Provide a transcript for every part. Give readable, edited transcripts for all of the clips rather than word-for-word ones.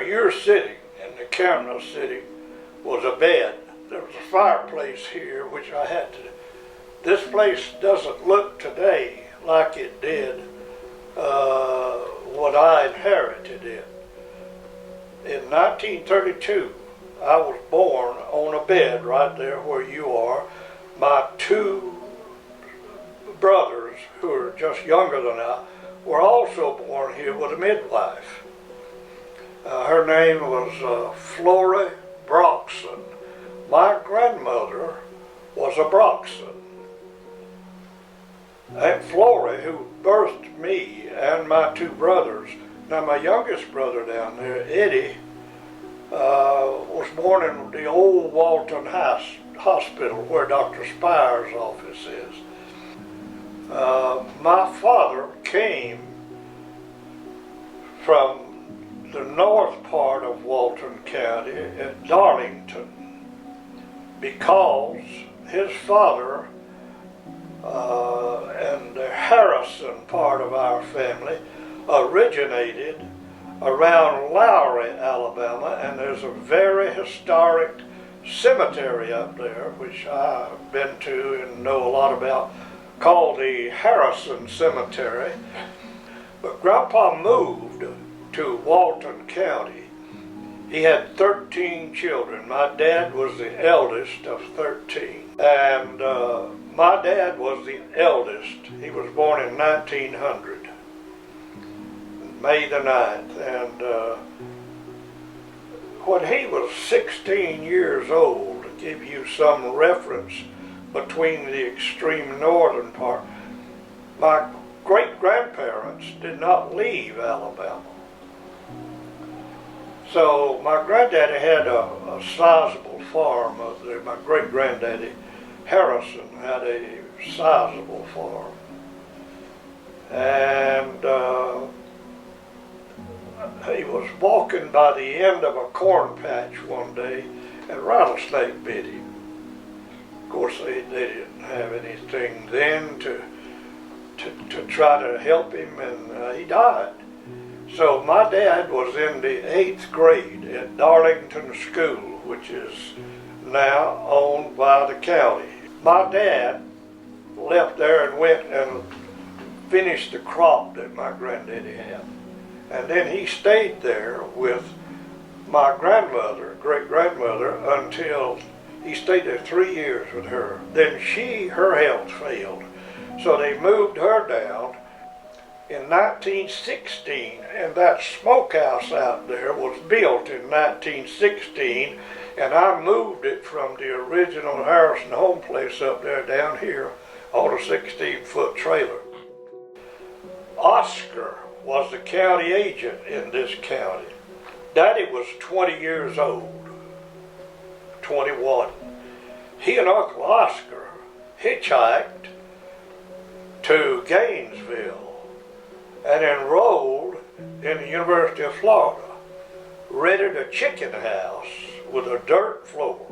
where you're sitting in the camera sitting was a bed. There was a fireplace here, which I had to. This place doesn't look today like it did when I inherited it. In 1932, I was born on a bed right there where you are. My two brothers, who are just younger than I, were also born here with a midwife. Her name was Flora Broxson. My grandmother was a Broxson. Aunt Flora, who birthed me and my two brothers. Now my youngest brother down there, Eddie, was born in the old Walton Hospital where Dr. Spire's office is. My father came from the north part of Walton County at Darlington because his father and the Harrison part of our family originated around Lowry, Alabama, and there's a very historic cemetery up there, which I've been to and know a lot about, called the Harrison Cemetery. But Grandpa moved to Walton County. He had 13 children. My dad was the eldest of 13. And my dad was the eldest. He was born in 1900, May the 9th. And when he was 16 years old, to give you some reference between the extreme northern part, my great-grandparents did not leave Alabama. So my granddaddy had a sizable farm up there. My great-granddaddy Harrison had a sizable farm. And he was walking by the end of a corn patch one day, and a rattlesnake bit him. Of course, they didn't have anything then to try to help him, and he died. So my dad was in the 8th grade at Darlington School, which is now owned by the county. My dad left there and went and finished the crop that my granddaddy had. And then he stayed there with my grandmother, great-grandmother, until he stayed there 3 years with her. Then her health failed. So they moved her down in 1916, and that smokehouse out there was built in 1916, and I moved it from the original Harrison home place up there down here on a 16-foot trailer. Oscar was the county agent in this county. Daddy was 20 years old, 21. He and Uncle Oscar hitchhiked to Gainesville and enrolled in the University of Florida, rented a chicken house with a dirt floor,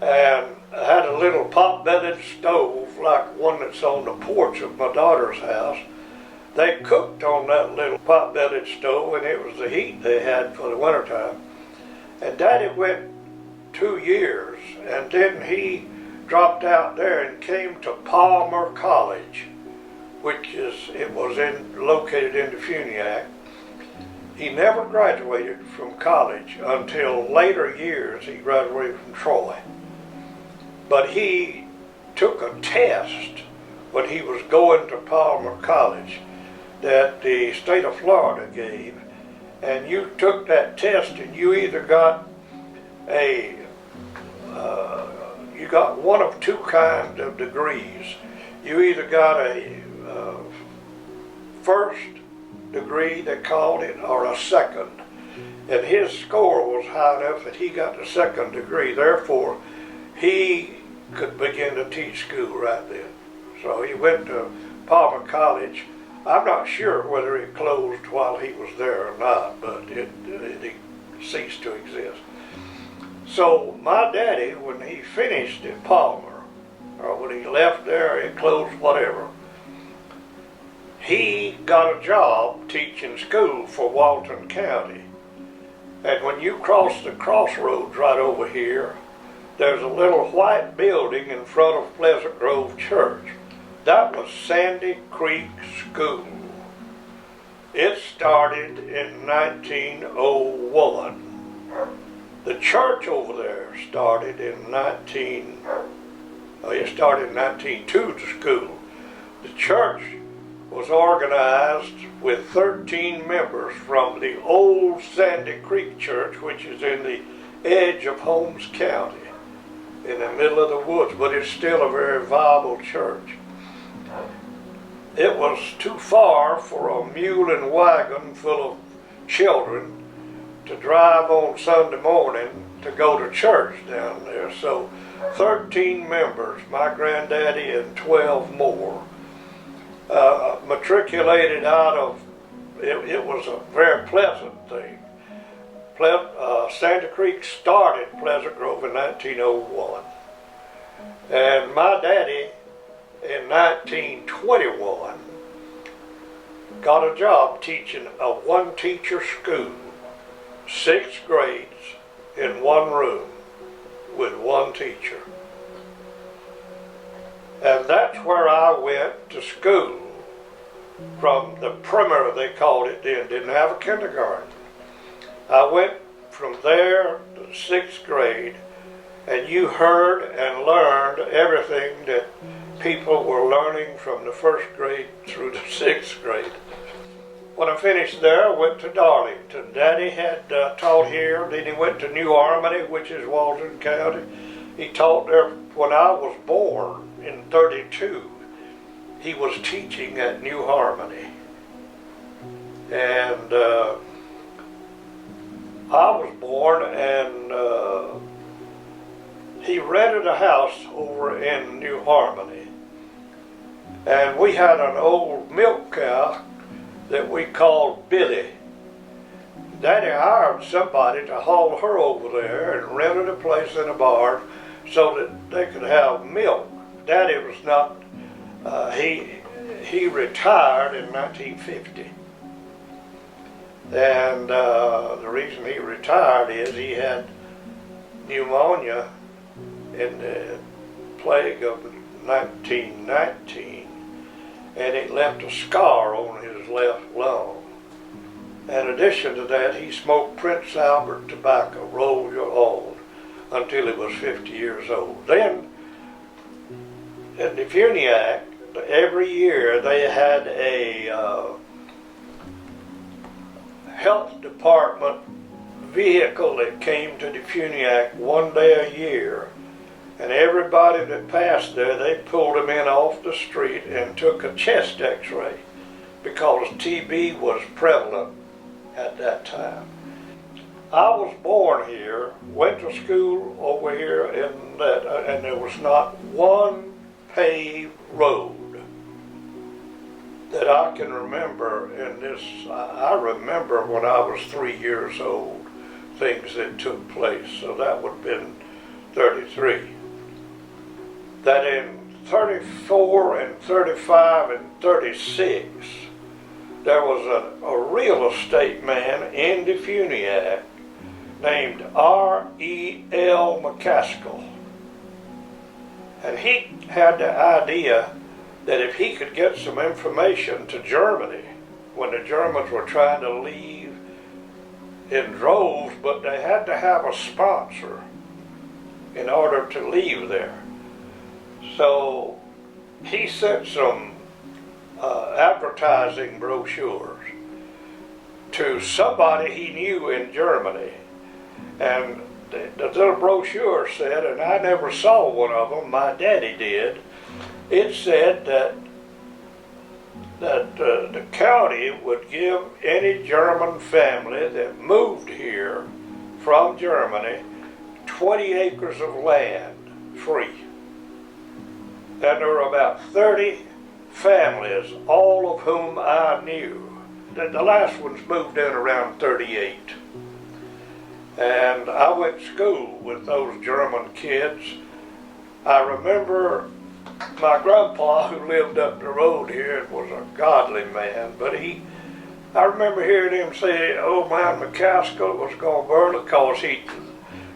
and had a little pot-bellied stove like one that's on the porch of my daughter's house. They cooked on that little pot-bellied stove, and it was the heat they had for the wintertime. And Daddy went 2 years, and then he dropped out there and came to Palmer College, which was located in the Funiac. He never graduated from college until later years. He graduated from Troy. But he took a test when he was going to Palmer College that the state of Florida gave, and you took that test and you either got you got one of two kinds of degrees. You either got a first degree, they called it, or a second. And his score was high enough that he got the second degree. Therefore, he could begin to teach school right then. So he went to Palmer College. I'm not sure whether it closed while he was there or not, but it ceased to exist. So my daddy, when he finished at Palmer, or when he left there, it closed, whatever, he got a job teaching school for Walton County. And when you cross the crossroads right over here, there's a little white building in front of Pleasant Grove Church. That was Sandy Creek School. It started in 1901. The church over there started in 1902, the school. The church was organized with 13 members from the old Sandy Creek Church, which is in the edge of Holmes County, in the middle of the woods, but it's still a very viable church. It was too far for a mule and wagon full of children to drive on Sunday morning to go to church down there. So 13 members, my granddaddy and 12 more, matriculated out of, it was a very pleasant thing. Santa Creek started Pleasant Grove in 1901. And my daddy in 1921 got a job teaching a one-teacher school, 6 grades in one room with one teacher. And that's where I went to school from the primer, they called it then, didn't have a kindergarten. I went from there to the 6th grade, and you heard and learned everything that people were learning from the 1st grade through the 6th grade. When I finished there, I went to Darlington. Daddy had taught here, then he went to New Harmony, which is Walton County. He taught there when I was born in 32. He was teaching at New Harmony. And I was born, and he rented a house over in New Harmony. And we had an old milk cow that we called Billy. Daddy hired somebody to haul her over there and rented a place in a barn so that they could have milk. Daddy was not, he retired in 1950. And the reason he retired is he had pneumonia in the plague of 1919, and it left a scar on his left lung. In addition to that, he smoked Prince Albert tobacco, roll your own, until he was 50 years old. Then, in the Funiac, every year they had a health department vehicle that came to the Funiac one day a year, and everybody that passed there, they pulled them in off the street and took a chest x-ray because TB was prevalent at that time. I was born here, went to school over here in that, and there was not one paved road that I can remember in this. I remember when I was 3 years old, things that took place, so that would have been 33. That in 34 and 35 and 36, there was a real estate man in the Funiac named R.E.L. McCaskill. And he had the idea that if he could get some information to Germany, when the Germans were trying to leave in droves, but they had to have a sponsor in order to leave there. So he sent some advertising brochures to somebody he knew in Germany. And the little brochure said, and I never saw one of them, my daddy did, it said that the county would give any German family that moved here from Germany 20 acres of land free. And there were about 30 families, all of whom I knew. The last ones moved in around 38. And I went to school with those German kids. I remember My grandpa, who lived up the road here, was a godly man, but I remember hearing him say old man McCaskill was going to burn it because he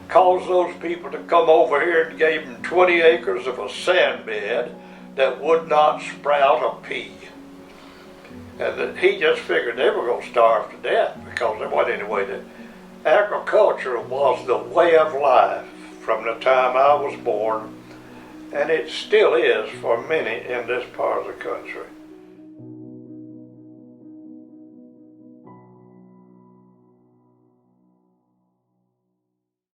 caused those people to come over here and gave them 20 acres of a sand bed that would not sprout a pea. And that he just figured they were going to starve to death because there wasn't any way to. Agriculture was the way of life from the time I was born, and it still is for many in this part of the country.